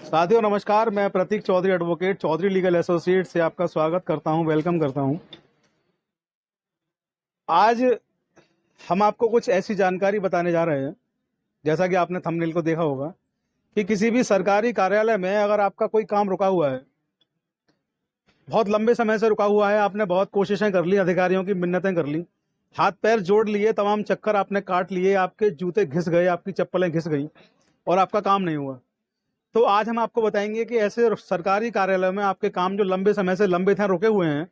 साथियों नमस्कार। मैं Prateek Chaudhary advocate Chaudhary legal associate से आपका स्वागत करता हूं, वेलकम करता हूं। आज हम आपको कुछ ऐसी जानकारी बताने जा रहे हैं, जैसा कि आपने थंबनेल को देखा होगा, कि किसी भी सरकारी कार्यालय में अगर आपका कोई काम रुका हुआ है, बहुत लंबे समय से रुका हुआ है, आपने बहुत कोशिशें कर ली, अधिकारियों की मिन्नतें कर ली, हाथ पैर जोड़ लिए, तमाम चक्कर आपने काट लिए, आपके जूते घिस गए, आपकी चप्पलें घिस गई और आपका काम नहीं हुआ, तो आज हम आपको बताएंगे कि ऐसे सरकारी कार्यालय में आपके काम जो लंबे समय से लंबित हैं, रुके हुए हैं,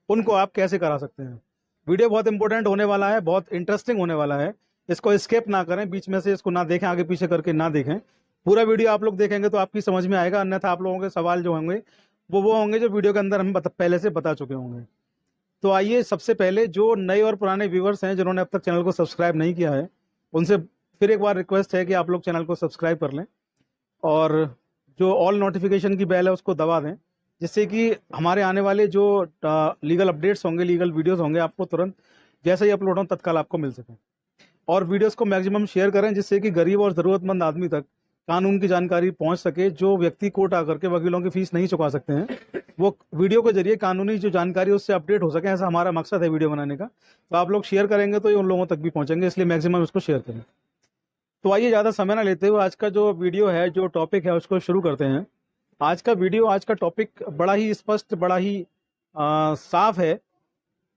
उनको आप कैसे करा सकते हैं। वीडियो बहुत इंपॉर्टेंट होने वाला है, बहुत इंटरेस्टिंग होने वाला है। इसको स्किप ना करें, बीच में से इसको ना देखें, आगे पीछे करके ना देखें। पूरा वीडियो आप लोग देखेंगे तो आपकी समझ में आएगा, अन्यथा आप लोगों के सवाल जो होंगे वो होंगे जो वीडियो के अंदर हम पहले से बता चुके होंगे। तो आइए, सबसे पहले जो नए और पुराने व्यूवर्स हैं जिन्होंने अब तक चैनल को सब्सक्राइब नहीं किया है, उनसे फिर एक बार रिक्वेस्ट है कि आप लोग चैनल को सब्सक्राइब कर लें और जो ऑल नोटिफिकेशन की बेल है उसको दबा दें, जिससे कि हमारे आने वाले जो लीगल अपडेट्स होंगे, लीगल वीडियोस होंगे, आपको तुरंत जैसे ही अपलोड हो तत्काल आपको मिल सके। और वीडियोस को मैक्सिमम शेयर करें, जिससे कि गरीब और ज़रूरतमंद आदमी तक कानून की जानकारी पहुंच सके। जो व्यक्ति कोर्ट आकर के वकीलों की फीस नहीं चुका सकते हैं, वो वीडियो के जरिए कानूनी जो जानकारी उससे अपडेट हो सके, ऐसा हमारा मकसद है वीडियो बनाने का। तो आप लोग शेयर करेंगे तो ये उन लोगों तक भी पहुंचेंगे, इसलिए मैक्सिमम इसको शेयर करें। तो आइए, ज़्यादा समय ना लेते हुए आज का जो वीडियो है, जो टॉपिक है, उसको शुरू करते हैं। आज का टॉपिक बड़ा ही स्पष्ट, बड़ा ही साफ है।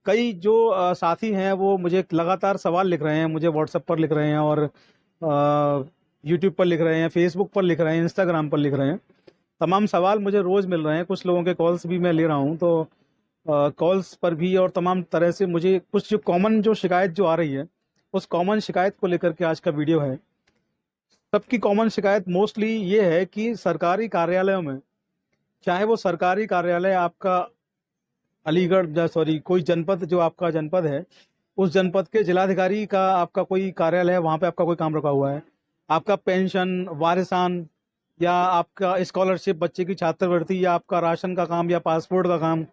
कई जो साथी हैं वो मुझे लगातार सवाल लिख रहे हैं, मुझे व्हाट्सएप पर लिख रहे हैं और यूट्यूब पर लिख रहे हैं, फेसबुक पर लिख रहे हैं, इंस्टाग्राम पर लिख रहे हैं। तमाम सवाल मुझे रोज़ मिल रहे हैं, कुछ लोगों के कॉल्स भी मैं ले रहा हूँ, तो कॉल्स पर भी और तमाम तरह से मुझे कुछ जो कॉमन जो शिकायत जो आ रही है, उस कॉमन शिकायत को लेकर के आज का वीडियो है। सबकी कॉमन शिकायत मोस्टली ये है कि सरकारी कार्यालयों में, चाहे वो सरकारी कार्यालय आपका अलीगढ़ सॉरी कोई जनपद जो आपका जनपद है, उस जनपद के जिलाधिकारी का आपका कोई कार्यालय है, वहाँ पे आपका कोई काम रुका हुआ है, आपका पेंशन, वारिसान, या आपका स्कॉलरशिप, बच्चे की छात्रवृत्ति, या आपका राशन का काम, या पासपोर्ट का काम,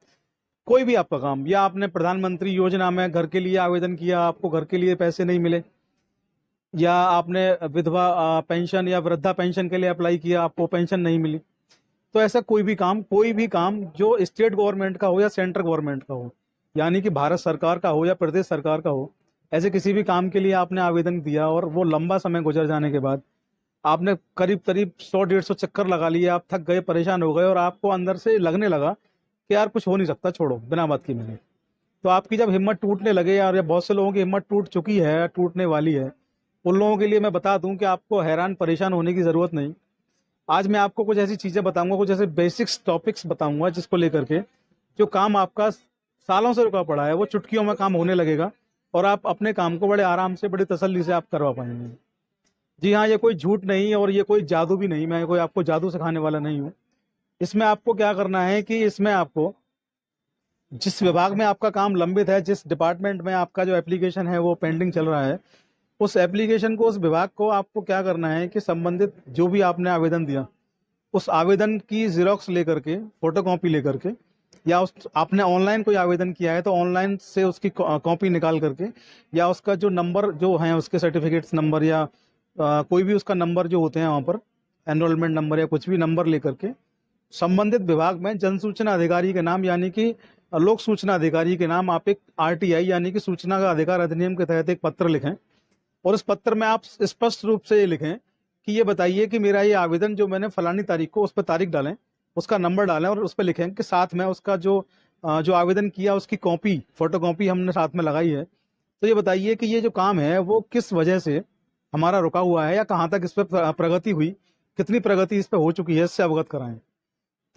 कोई भी आपका काम, या आपने प्रधानमंत्री योजना में घर के लिए आवेदन किया, आपको घर के लिए पैसे नहीं मिले, या आपने विधवा पेंशन या वृद्धा पेंशन के लिए अप्लाई किया, आपको पेंशन नहीं मिली, तो ऐसा कोई भी काम जो स्टेट गवर्नमेंट का हो या सेंट्रल गवर्नमेंट का हो, यानी कि भारत सरकार का हो या प्रदेश सरकार का हो, ऐसे किसी भी काम के लिए आपने आवेदन दिया और वो लंबा समय गुजर जाने के बाद आपने करीब करीब 100-150 चक्कर लगा लिए, आप थक गए, परेशान हो गए और आपको अंदर से लगने लगा कि यार कुछ हो नहीं सकता, छोड़ो, बिना बात की मैंने, तो आपकी जब हिम्मत टूटने लगे, यार या बहुत से लोगों की हिम्मत टूट चुकी है, टूटने वाली है, उन लोगों के लिए मैं बता दूं कि आपको हैरान परेशान होने की ज़रूरत नहीं। आज मैं आपको कुछ ऐसी चीज़ें बताऊंगा, कुछ ऐसे बेसिक्स टॉपिक्स बताऊंगा जिसको लेकर के जो काम आपका सालों से रुका पड़ा है वो चुटकियों में काम होने लगेगा और आप अपने काम को बड़े आराम से, बड़ी तसल्ली से आप करवा पाएंगे। जी हाँ, ये कोई झूठ नहीं और ये कोई जादू भी नहीं, मैं कोई आपको जादू सिखाने वाला नहीं हूँ। इसमें आपको क्या करना है कि इसमें आपको जिस विभाग में आपका काम लंबित है, जिस डिपार्टमेंट में आपका जो एप्लीकेशन है वो पेंडिंग चल रहा है, उस एप्लीकेशन को, उस विभाग को आपको क्या करना है कि संबंधित जो भी आपने आवेदन दिया, उस आवेदन की जीरोक्स लेकर के, फोटोकॉपी लेकर के, या उस आपने ऑनलाइन कोई आवेदन किया है तो ऑनलाइन से उसकी कॉपी निकाल करके, या उसका जो नंबर जो है, उसके सर्टिफिकेट्स नंबर, या कोई भी उसका नंबर जो होते हैं वहाँ पर, एनरोलमेंट नंबर या कुछ भी नंबर लेकर के संबंधित विभाग में जन सूचना अधिकारी के नाम, यानी कि लोक सूचना अधिकारी के नाम, आप एक आरटीआई यानी कि सूचना का अधिकार अधिनियम के तहत एक पत्र लिखें और उस पत्र में आप स्पष्ट रूप से ये लिखें कि ये बताइए कि मेरा ये आवेदन जो मैंने फलानी तारीख को, उस पर तारीख डालें, उसका नंबर डालें और उस पर लिखें कि साथ में उसका जो आवेदन किया उसकी कॉपी, फोटोकॉपी हमने साथ में लगाई है। तो ये बताइए कि ये जो काम है वो किस वजह से हमारा रुका हुआ है या कहाँ तक इस पर प्रगति हुई, कितनी प्रगति इस पर हो चुकी है, इससे अवगत कराएं।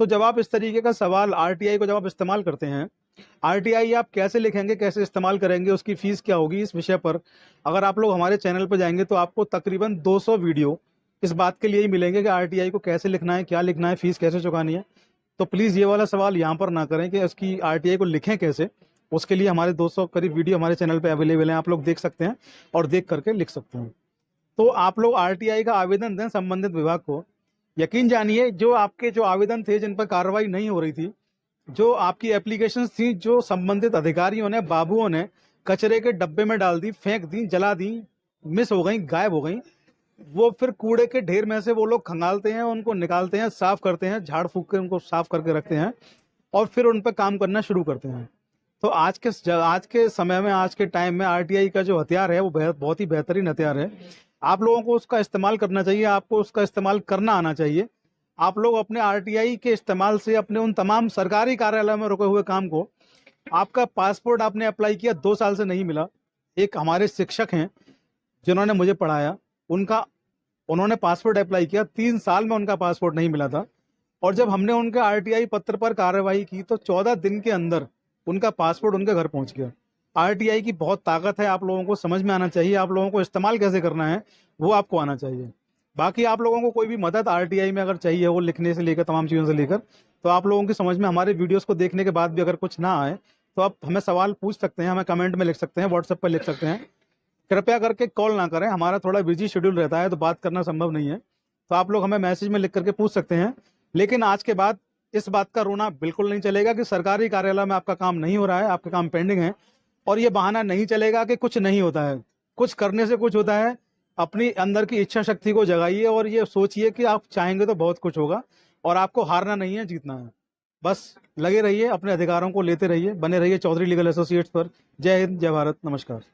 तो जब आप इस तरीके का सवाल आरटीआई को जब आप इस्तेमाल करते हैं, आरटीआई आप कैसे लिखेंगे, कैसे इस्तेमाल करेंगे, उसकी फीस क्या होगी, इस विषय पर अगर आप लोग हमारे चैनल पर जाएंगे तो आपको तकरीबन 200 वीडियो इस बात के लिए ही मिलेंगे कि आरटीआई को कैसे लिखना है, क्या लिखना है, फीस कैसे चुकानी है। तो प्लीज़ ये वाला सवाल यहाँ पर ना करें कि उसकी आरटीआई को लिखें कैसे, उसके लिए हमारे 200 करीब वीडियो हमारे चैनल पर अवेलेबल हैं, आप लोग देख सकते हैं और देख करके लिख सकते हैं। तो आप लोग आरटीआई का आवेदन दें संबंधित विभाग को। यकीन जानिए, जो आपके जो आवेदन थे जिन पर कार्रवाई नहीं हो रही थी, जो आपकी एप्लीकेशंस थी, जो संबंधित अधिकारियों ने, बाबुओं ने कचरे के डब्बे में डाल दी, फेंक दी, जला दी, मिस हो गई, गायब हो गई, वो फिर कूड़े के ढेर में से वो लोग खंगालते हैं, उनको निकालते हैं, साफ करते हैं, झाड़ फूक के उनको साफ करके रखते हैं और फिर उन पर काम करना शुरू करते हैं। तो आज के समय में, आज के टाइम में आरटीआई का जो हथियार है वो बहुत ही बेहतरीन हथियार है। आप लोगों को उसका इस्तेमाल करना चाहिए, आपको उसका इस्तेमाल करना आना चाहिए। आप लोग अपने आरटीआई के इस्तेमाल से अपने उन तमाम सरकारी कार्यालय में रुके हुए काम को, आपका पासपोर्ट आपने अप्लाई किया 2 साल से नहीं मिला। एक हमारे शिक्षक हैं जिन्होंने मुझे पढ़ाया, उन्होंने पासपोर्ट अप्लाई किया, 3 साल में उनका पासपोर्ट नहीं मिला था। और जब हमने उनके आरटीआई पत्र पर कार्रवाई की तो 14 दिन के अंदर उनका पासपोर्ट उनके घर पहुंच गया। आरटीआई की बहुत ताकत है, आप लोगों को समझ में आना चाहिए, आप लोगों को इस्तेमाल कैसे करना है वो आपको आना चाहिए। बाकी आप लोगों को कोई भी मदद आरटीआई में अगर चाहिए, वो लिखने से लेकर तमाम चीज़ों से लेकर, तो आप लोगों की समझ में हमारे वीडियोस को देखने के बाद भी अगर कुछ ना आए तो आप हमें सवाल पूछ सकते हैं, हमें कमेंट में लिख सकते हैं, व्हाट्सएप पर लिख सकते हैं। कृपया करके कॉल ना करें, हमारा थोड़ा बिजी शेड्यूल रहता है तो बात करना संभव नहीं है। तो आप लोग हमें मैसेज में लिख करके पूछ सकते हैं। लेकिन आज के बाद इस बात का रोना बिल्कुल नहीं चलेगा कि सरकारी कार्यालय में आपका काम नहीं हो रहा है, आपके काम पेंडिंग है। और ये बहाना नहीं चलेगा कि कुछ नहीं होता है, कुछ करने से कुछ होता है। अपनी अंदर की इच्छा शक्ति को जगाइए और ये सोचिए कि आप चाहेंगे तो बहुत कुछ होगा और आपको हारना नहीं है, जीतना है। बस लगे रहिए, अपने अधिकारों को लेते रहिए, बने रहिए चौधरी लीगल एसोसिएट्स पर। जय हिंद, जय भारत, नमस्कार।